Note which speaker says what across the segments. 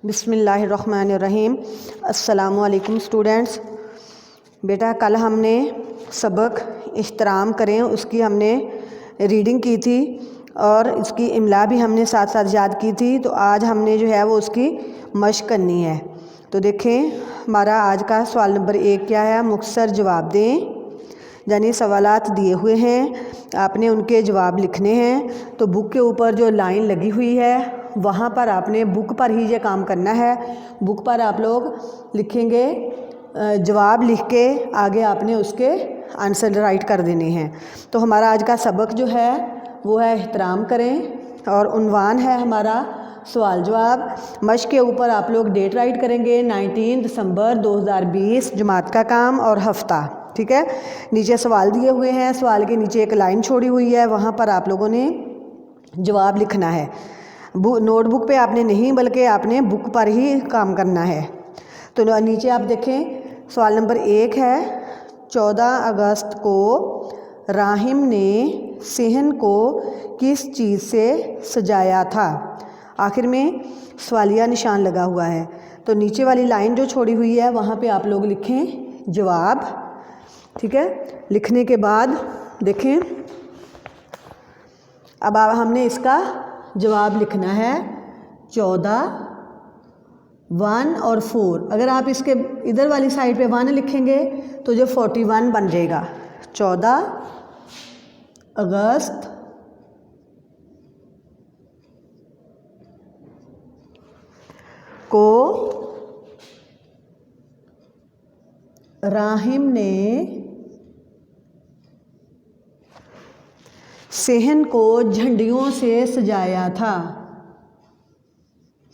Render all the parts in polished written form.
Speaker 1: बिस्मिल्लाहिर्रहमानिर्रहीम। अस्सलामुअलैकुम स्टूडेंट्स। बेटा कल हमने सबक इहतराम करें उसकी हमने रीडिंग की थी और इसकी इमला भी हमने साथ साथ याद की थी। तो आज हमने जो है वो उसकी मशक करनी है। तो देखें हमारा आज का सवाल नंबर 1 क्या है, मुख्तसर जवाब दें। यानी सवालात दिए हुए हैं, आपने उनके जवाब लिखने हैं। तो बुक के ऊपर जो लाइन लगी हुई है वहाँ पर आपने बुक पर ही ये काम करना है। बुक पर आप लोग लिखेंगे, जवाब लिख के आगे आपने उसके आंसर राइट कर देने हैं। तो हमारा आज का सबक जो है वो है एहतराम करें और उन्वान है हमारा सवाल जवाब। मशक के ऊपर आप लोग डेट राइट करेंगे 19 दिसंबर 2020, जमात का काम और हफ्ता। ठीक है, नीचे सवाल दिए हुए हैं, सवाल के नीचे एक लाइन छोड़ी हुई है, वहाँ पर आप लोगों ने जवाब लिखना है। नोटबुक पे आपने नहीं बल्कि आपने बुक पर ही काम करना है। तो नीचे आप देखें सवाल नंबर 1 है, 14 अगस्त को राहिम ने सेहन को किस चीज़ से सजाया था। आखिर में सवालिया निशान लगा हुआ है। तो नीचे वाली लाइन जो छोड़ी हुई है वहाँ पे आप लोग लिखें जवाब। ठीक है, लिखने के बाद देखें अब हमने इसका जवाब लिखना है 14, 1 और 4। अगर आप इसके इधर वाली साइड पे 1 लिखेंगे तो जो 41 बन जाएगा। 14 अगस्त को राहिम ने सेहन को झंडियों से सजाया था।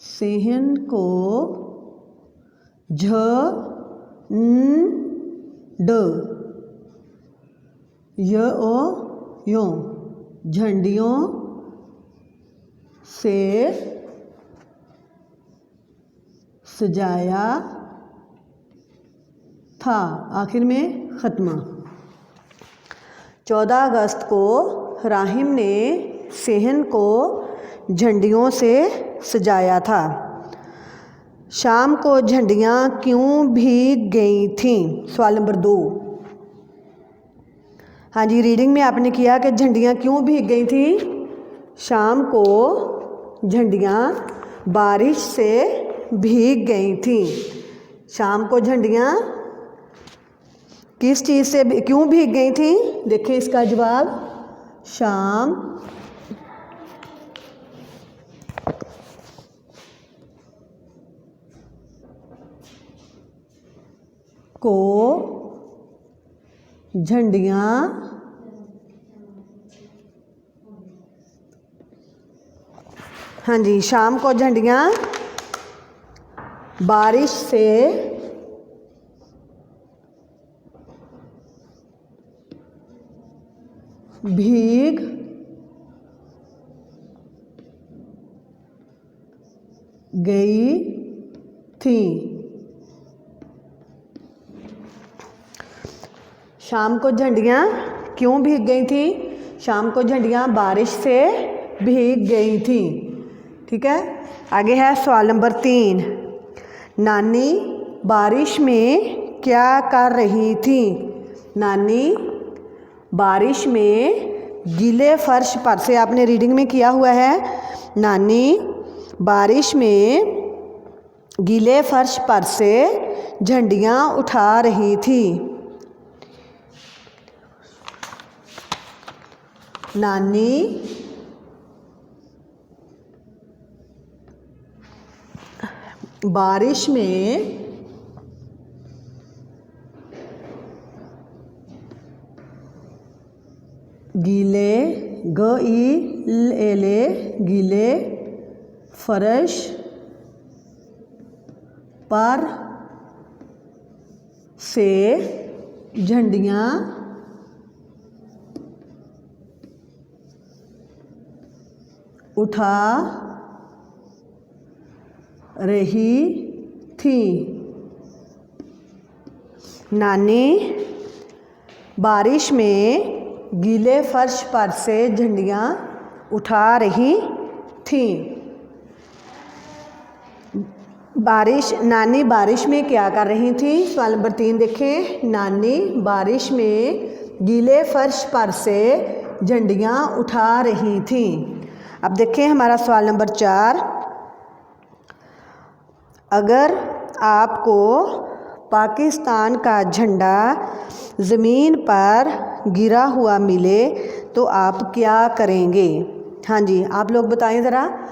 Speaker 1: सेहन को झंडियों से सजाया था। आखिर में ख़त्मा। 14 अगस्त को राहिम ने सेहन को झंडियों से सजाया था। शाम को झंडियाँ क्यों भीग गई थीं। सवाल नंबर 2। हाँ जी, रीडिंग में आपने किया कि झंडियाँ क्यों भीग गई थी। शाम को झंडियाँ बारिश से भीग गई थीं। शाम को झंडियाँ किस चीज़ से क्यों भीग गई थी। देखिए इसका जवाब, शाम को झंडियाँ हाँ जी, शाम को झंडियाँ बारिश से भीग गई थी। शाम को झंडियाँ क्यों भीग गई थी। शाम को झंडियाँ बारिश से भीग गई थी। ठीक है, आगे है सवाल नंबर 3। नानी बारिश में क्या कर रही थी। नानी बारिश में गीले फर्श पर से आपने रीडिंग में किया हुआ है। नानी बारिश में गीले फर्श पर से झंडियाँ उठा रही थी। नानी बारिश में गीले फर्श पर से झंडियाँ उठा रही थी। नानी बारिश में गीले फर्श पर से झंडियाँ उठा रही थीं। बारिश, नानी बारिश में क्या कर रही थी? सवाल नंबर 3 देखें। नानी बारिश में गीले फर्श पर से झंडियाँ उठा रही थी। अब देखें हमारा सवाल नंबर 4। अगर आपको पाकिस्तान का झंडा ज़मीन पर गिरा हुआ मिले तो आप क्या करेंगे? हाँ जी, आप लोग बताएं ज़रा।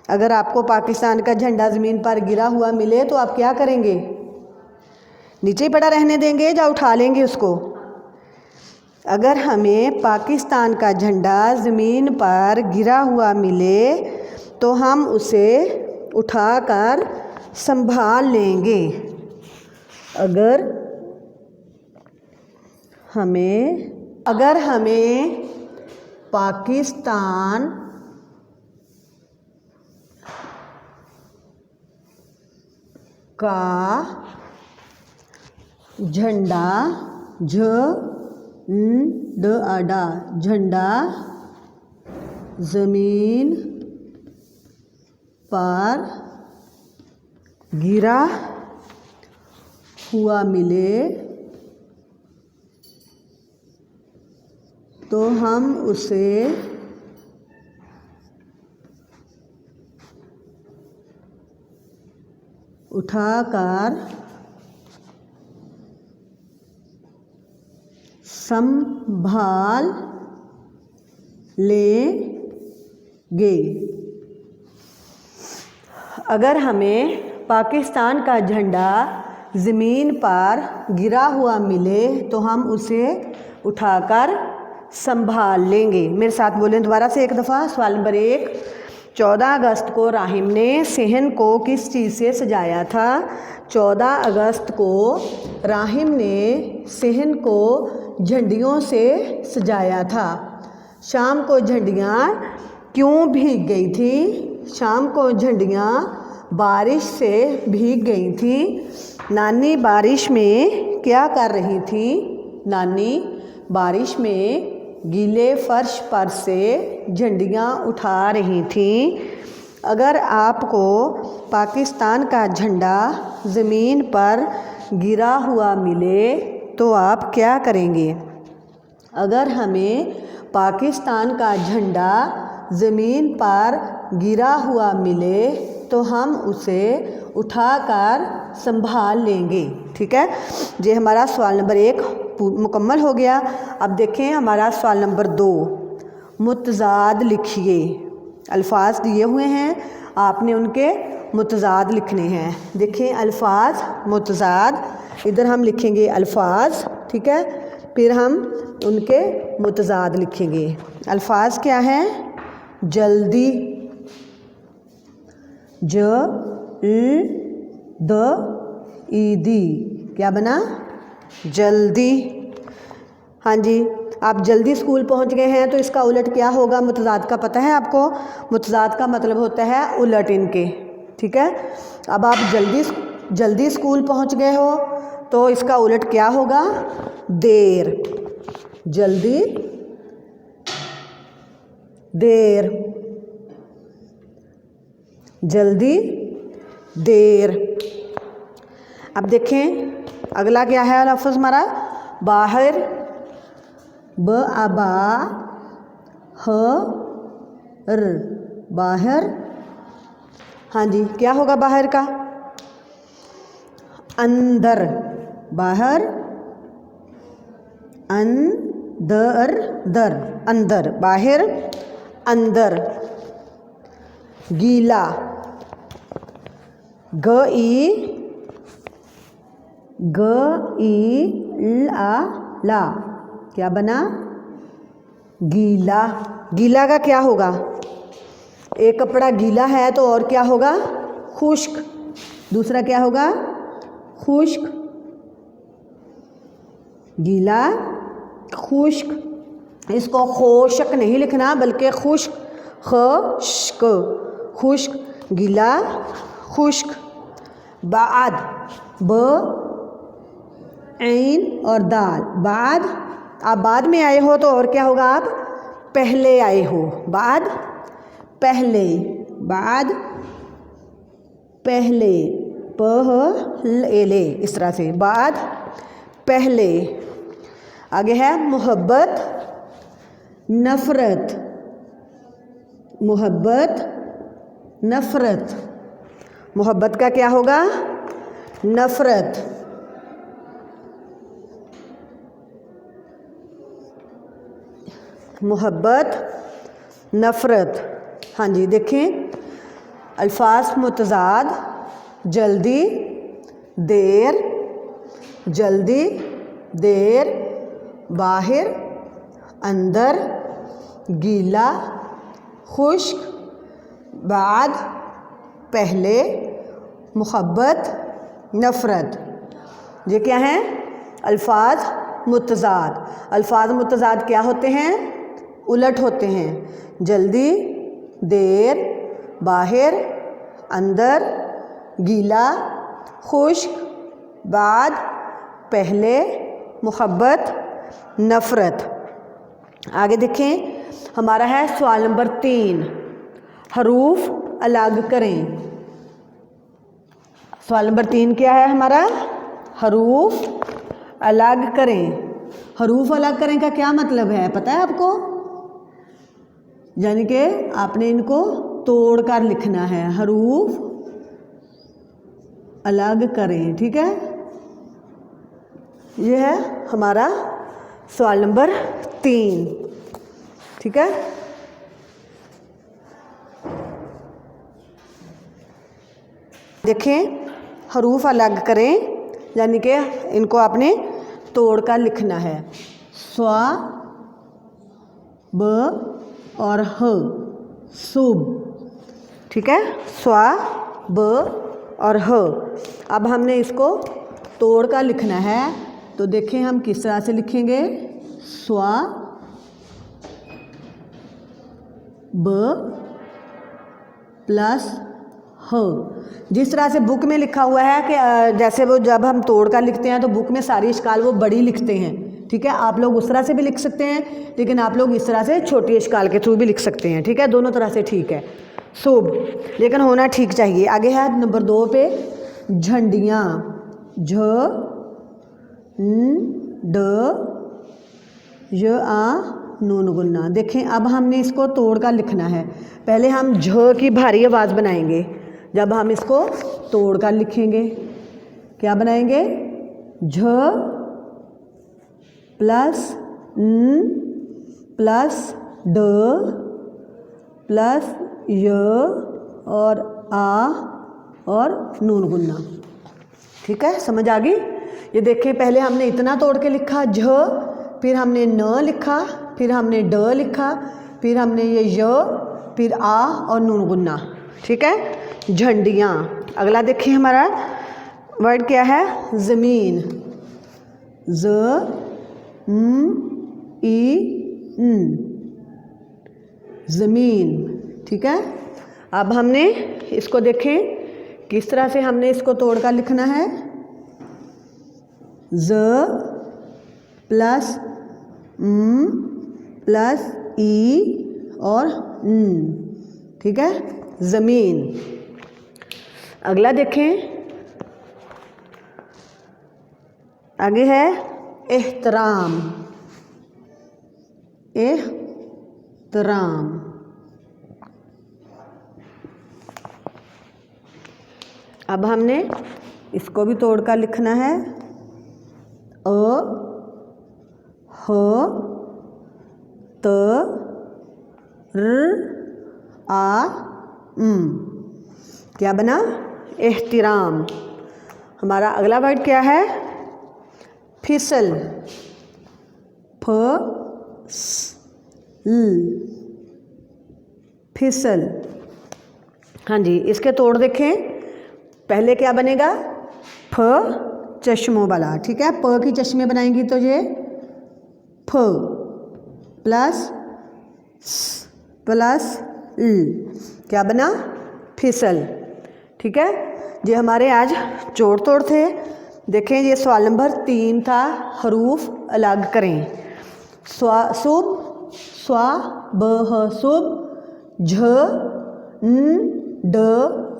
Speaker 1: अगर आपको पाकिस्तान का झंडा ज़मीन पर गिरा हुआ मिले तो आप क्या करेंगे? नीचे ही पड़ा रहने देंगे या उठा लेंगे उसको? अगर हमें पाकिस्तान का झंडा ज़मीन पर गिरा हुआ मिले तो हम उसे उठाकर संभाल लेंगे। अगर हमें पाकिस्तान का झंडा झंडा ज़मीन पर गिरा हुआ मिले तो हम उसे उठाकर संभाल लेंगे। अगर हमें पाकिस्तान का झंडा ज़मीन पर गिरा हुआ मिले तो हम उसे उठाकर संभाल लेंगे। मेरे साथ बोलें दोबारा से एक दफ़ा। सवाल नंबर 1। 14 अगस्त को राहिम ने सहन को किस चीज़ से सजाया था? 14 अगस्त को राहिम ने सहन को झंडियों से सजाया था। शाम को झंडियाँ क्यों भीग गई थी? शाम को झंडियाँ बारिश से भीग गई थी। नानी बारिश में क्या कर रही थी? नानी बारिश में गीले फर्श पर से झंडियाँ उठा रही थी। अगर आपको पाकिस्तान का झंडा ज़मीन पर गिरा हुआ मिले तो आप क्या करेंगे? अगर हमें पाकिस्तान का झंडा ज़मीन पर गिरा हुआ मिले तो हम उसे उठाकर संभाल लेंगे। ठीक है, ये हमारा सवाल नंबर 1 मुकम्मल हो गया। अब देखें हमारा सवाल नंबर 2। मुतज़ाद लिखिए। अल्फाज दिए हुए हैं, आपने उनके मुतज़ाद लिखने हैं। देखें अल्फाज मुतज़ाद, इधर हम लिखेंगे अल्फाज, ठीक है, फिर हम उनके मुतज़ाद लिखेंगे। अल्फाज क्या हैं? जल्दी, दी, क्या बना? जल्दी। हाँ जी, आप जल्दी स्कूल पहुंच गए हैं तो इसका उलट क्या होगा? मुतज़ाद का पता है आपको? मुतज़ाद का मतलब होता है उलट इनके। ठीक है, अब आप जल्दी स्कूल पहुंच गए हो तो इसका उलट क्या होगा? देर। जल्दी, देर, जल्दी, देर। अब देखें अगला क्या है लफ्ज़ हमारा? बाहर, बा हर, बाहर। हाँ जी, क्या होगा बाहर का? अंदर, बाहर, अंदर, दर, अंदर, बाहर, अंदर। गीला, ला, क्या बना? गीला। गीला का क्या होगा? एक कपड़ा गीला है तो और क्या होगा? खुश्क। दूसरा क्या होगा? खुश्क। गीला, खुश्क। इसको खोशक नहीं लिखना बल्कि खुश्क, खुश्क, खुश्क, गीला, खुश्क। बाद, ऐन और दाल, बाद। आप बाद में आए हो तो और क्या होगा? आप पहले आए हो। बाद, पहले, बाद, पहले, पहले, इस तरह से। बाद पहले। आगे है मोहब्बत, नफ़रत, मोहब्बत, नफ़रत। मोहब्बत का क्या होगा? नफ़रत। मोहब्बत, नफ़रत। हाँ जी, देखें अल्फाज मुतज़ाद, जल्दी, देर, जल्दी, देर, बाहर, अंदर, गीला, खुश्क, बाद, पहले, मोहब्बत, नफ़रत। ये क्या हैं? अल्फाज मुतज़ाद। अल्फाज मुतज़ाद क्या होते हैं? उलट होते हैं। जल्दी, देर, बाहर, अंदर, गीला, खुश्क, बाद, पहले, मोहब्बत, नफ़रत। आगे देखें, हमारा है सवाल नंबर 3, हरूफ अलग करें। सवाल नंबर 3 क्या है हमारा? हरूफ अलग करें। हरूफ अलग करें का क्या मतलब है पता है आपको? यानी कि आपने इनको तोड़ कर लिखना है। हरूफ अलग करें, ठीक है। ये है हमारा सवाल नंबर 3, ठीक है। देखें, हरूफ अलग करें यानी कि इनको आपने तोड़ कर लिखना है। स्वा, ब और ह, सुब, ठीक है। स्वा, ब और ह। अब हमने इसको तोड़ कर लिखना है, तो देखें हम किस तरह से लिखेंगे। स्वा, ब प्लस ह। जिस तरह से बुक में लिखा हुआ है कि जैसे वो जब हम तोड़ कर लिखते हैं तो बुक में सारी इश्काल वो बड़ी लिखते हैं, ठीक है। आप लोग उस तरह से भी लिख सकते हैं, लेकिन आप लोग इस तरह से छोटी इश्काल के थ्रू भी लिख सकते हैं, ठीक है। दोनों तरह से ठीक है। सुब, लेकिन होना ठीक चाहिए। आगे है नंबर 2 पे झंडियाँ, झ न ड य आ नून गुन्ना। देखें अब हमने इसको तोड़ कर लिखना है। पहले हम झ की भारी आवाज़ बनाएंगे, जब हम इसको तोड़ कर लिखेंगे क्या बनाएंगे? झ प्लस न प्लस ड प्लस य और आ और नून गुन्ना, ठीक है। समझ आ गई? ये देखें, पहले हमने इतना तोड़ के लिखा झ, फिर हमने न लिखा, फिर हमने ड लिखा, फिर हमने ये य, फिर आ और नून गुन्ना, ठीक है। झंडियाँ। अगला देखिए हमारा वर्ड क्या है? ज़मीन, ज ई न, ज़मीन, ठीक है। अब हमने इसको देखें किस तरह से हमने इसको तोड़ कर लिखना है। ज प्लस प्लस ई और न, ठीक है। ज़मीन। अगला देखें, आगे है एहतराम, एहतराम। अब हमने इसको भी तोड़कर लिखना है। अ ह त र आ क्या बना? एहतराम। हमारा अगला वर्ड क्या है? फिसल, फ स ल, फिसल। हाँ जी, इसके तोड़ देखें। पहले क्या बनेगा? फ चश्मों वाला, ठीक है। प की चश्मे बनाएंगी तो ये फ प्लस स प्लस ल, क्या बना? फिसल, ठीक है। ये हमारे आज जोड़ तोड़ थे। देखें, ये सवाल नंबर 3 था, हरूफ अलग करें। स्वा सुब, स्वा ब ह सुब, झ न ड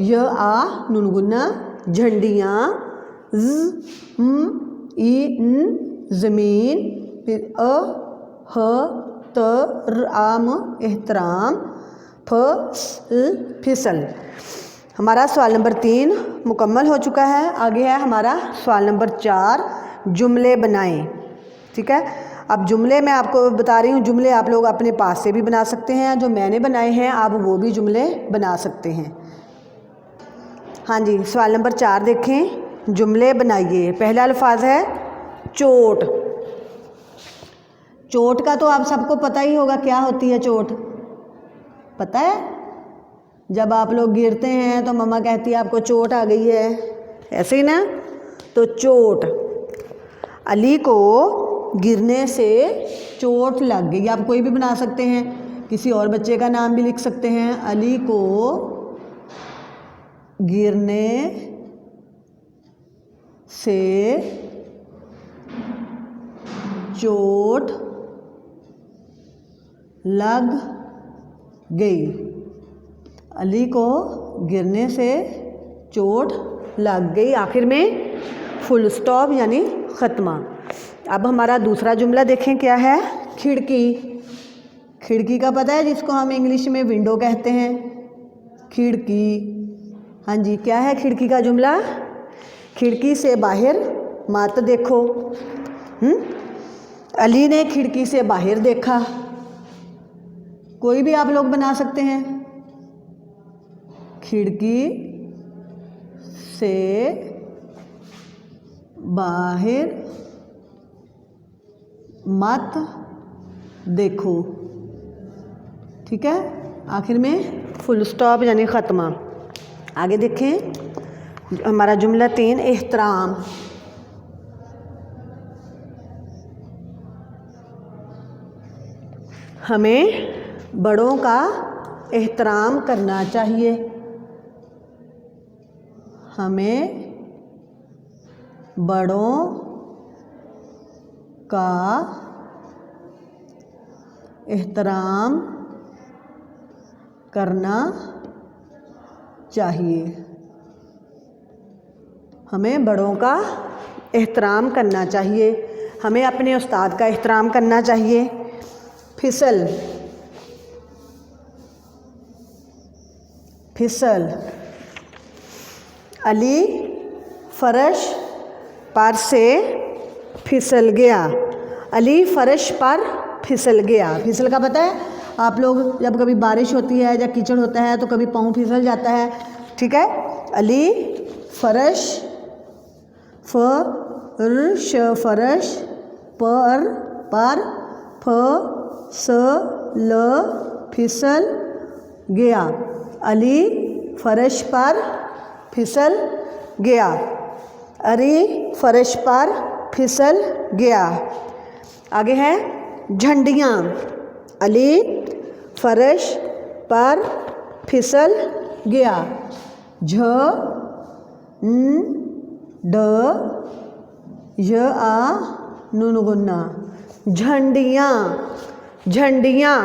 Speaker 1: य आ नून गुन्ना झंडियाँ, ई न ज़मीन, फिर अ ह त र आम एहतराम, फिसल। हमारा सवाल नंबर 3 मुकम्मल हो चुका है। आगे है हमारा सवाल नंबर 4, जुमले बनाएं। ठीक है, अब जुमले मैं आपको बता रही हूँ, जुमले आप लोग अपने पास से भी बना सकते हैं, जो मैंने बनाए हैं आप वो भी जुमले बना सकते हैं। हाँ जी, सवाल नंबर 4 देखें, जुमले बनाइए। पहला अल्फाज है चोट। चोट का तो आप सबको पता ही होगा, क्या होती है चोट, पता है? जब आप लोग गिरते हैं तो मम्मा कहती है आपको चोट आ गई है, ऐसे ही ना। तो चोट, अली को गिरने से चोट लग गई। आप कोई भी बना सकते हैं, किसी और बच्चे का नाम भी लिख सकते हैं। अली को गिरने से चोट लग गई। अली को गिरने से चोट लग गई, आखिर में फुल स्टॉप यानी ख़त्मा। अब हमारा दूसरा जुमला देखें क्या है, खिड़की। खिड़की का पता है, जिसको हम इंग्लिश में विंडो कहते हैं, खिड़की। हाँ जी, क्या है खिड़की का जुमला, खिड़की से बाहर मत देखो। अली ने खिड़की से बाहर देखा। कोई भी आप लोग बना सकते हैं, खिड़की से बाहर मत देखो। ठीक है, आखिर में फुल स्टॉप यानी ख़त्मा। आगे देखें हमारा जुमला 3, एहतराम। हमें बड़ों का एहतराम करना चाहिए। हमें बड़ों का एहतराम करना चाहिए। हमें बड़ों का एहतराम करना चाहिए। हमें अपने उस्ताद का एहतराम करना चाहिए। फिसल, फिसल, अली फर्श पर से फिसल गया। अली फर्श पर फिसल गया। फिसल का पता है आप लोग, जब कभी बारिश होती है या कीचड़ होता है तो कभी पाँव फिसल जाता है। ठीक है, अली फर्श, फर्श, फर्श पर फिसल फिसल गया। अली फर्श पर फिसल गया। अली फर्श पर फिसल गया। आगे है झंडियाँ। अली फर्श पर फिसल गया। झ न ड य आ नून गुन्ना, झंडियाँ, झंडियाँ।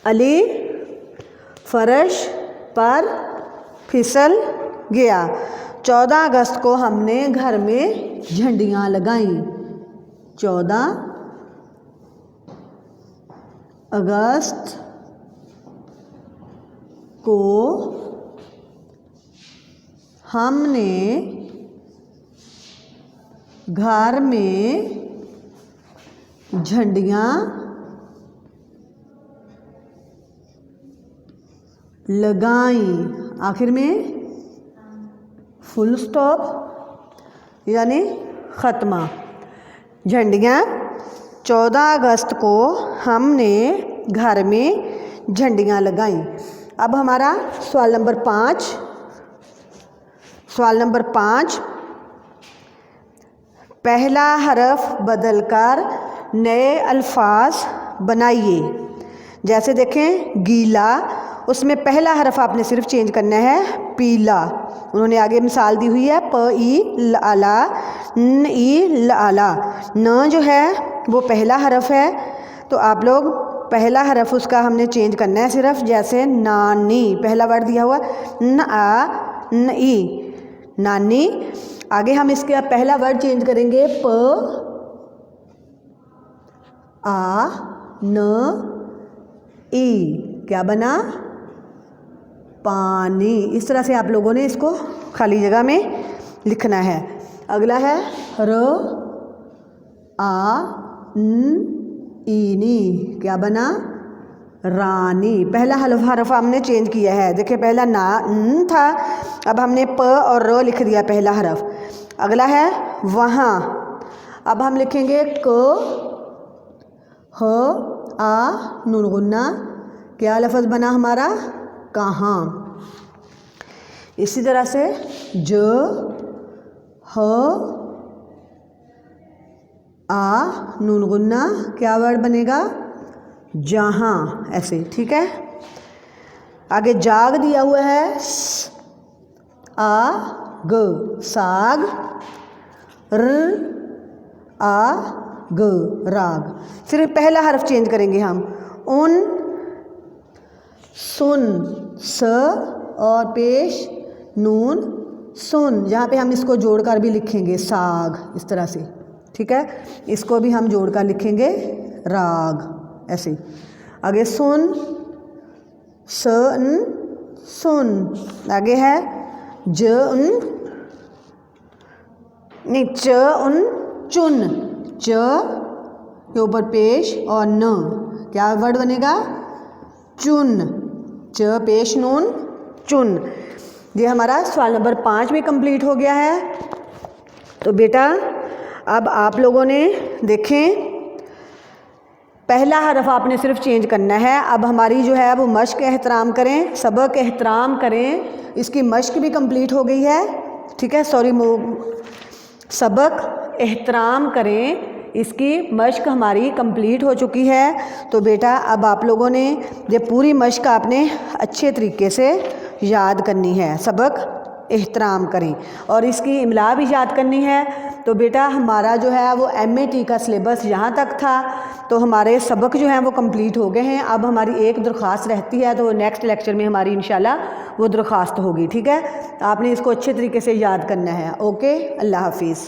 Speaker 1: अली फर्श पर फिसल गया। 14 अगस्त को हमने घर में झंडियाँ लगाईं। 14 अगस्त को हमने घर में झंडियाँ लगाईं। आखिर में फुल स्टॉप यानी ख़त्मा। झंडियाँ 14 अगस्त को हमने घर में झंडियाँ लगाईं। अब हमारा सवाल नंबर 5, सवाल नंबर 5, पहला हरफ बदलकर नए अल्फाज बनाइए। जैसे देखें गीला, उसमें पहला हरफ आपने सिर्फ चेंज करना है, पीला। उन्होंने आगे मिसाल दी हुई है, प ई ल आला, न ई ल आला। न जो है वो पहला हरफ है, तो आप लोग पहला हरफ उसका हमने चेंज करना है सिर्फ, जैसे नानी पहला वर्ड दिया हुआ न आ न ई, नानी। आगे हम इसके पहला वर्ड चेंज करेंगे प आ न ई, क्या बना, पानी। इस तरह से आप लोगों ने इसको खाली जगह में लिखना है। अगला है र आ न ई नी, क्या बना, रानी। पहला हरफ हमने चेंज किया है, देखिए पहला ना न था, अब हमने प और र लिख दिया पहला हरफ। अगला है वहाँ, अब हम लिखेंगे क ह आ नून गुन्ना, क्या लफ्ज़ बना हमारा, कहाँ। इसी तरह से ज ह आ नून गुन्ना, क्या वर्ड बनेगा, जहाँ, ऐसे, ठीक है। आगे जाग दिया हुआ है स आ ग, साग। र आ ग, राग। सिर्फ पहला हर्फ चेंज करेंगे हम, उन सुन, स और पेश नून सुन, जहाँ पे हम इसको जोड़कर भी लिखेंगे साग, इस तरह से, ठीक है। इसको भी हम जोड़कर लिखेंगे राग, ऐसे। आगे सुन स न सुन, आगे है ज उन नहीं च उन चुन, च के ऊपर पेश और न, क्या वर्ड बनेगा, चुन, च पेश नून चुन। ये हमारा सवाल नंबर 5 भी कंप्लीट हो गया है। तो बेटा अब आप लोगों ने देखें, पहला हरफ आपने सिर्फ चेंज करना है। अब हमारी जो है वो मश्क एहतराम करें, सबक एहतराम करें, इसकी मश्क भी कंप्लीट हो गई है, ठीक है। सॉरी, सबक एहतराम करें, इसकी मश्क हमारी कंप्लीट हो चुकी है। तो बेटा अब आप लोगों ने ये पूरी मश्क आपने अच्छे तरीके से याद करनी है। सबक एहतराम करें और इसकी इमला भी याद करनी है। तो बेटा हमारा जो है वो MAT का सिलेबस यहाँ तक था, तो हमारे सबक जो हैं वो कंप्लीट हो गए हैं। अब हमारी एक दरख्वास्त रहती है, तो नेक्स्ट लेक्चर में हमारी इंशाल्लाह वो दरख्वास्त होगी, ठीक है। आपने इसको अच्छे तरीके से याद करना है। ओके, अल्लाह हाफिज़।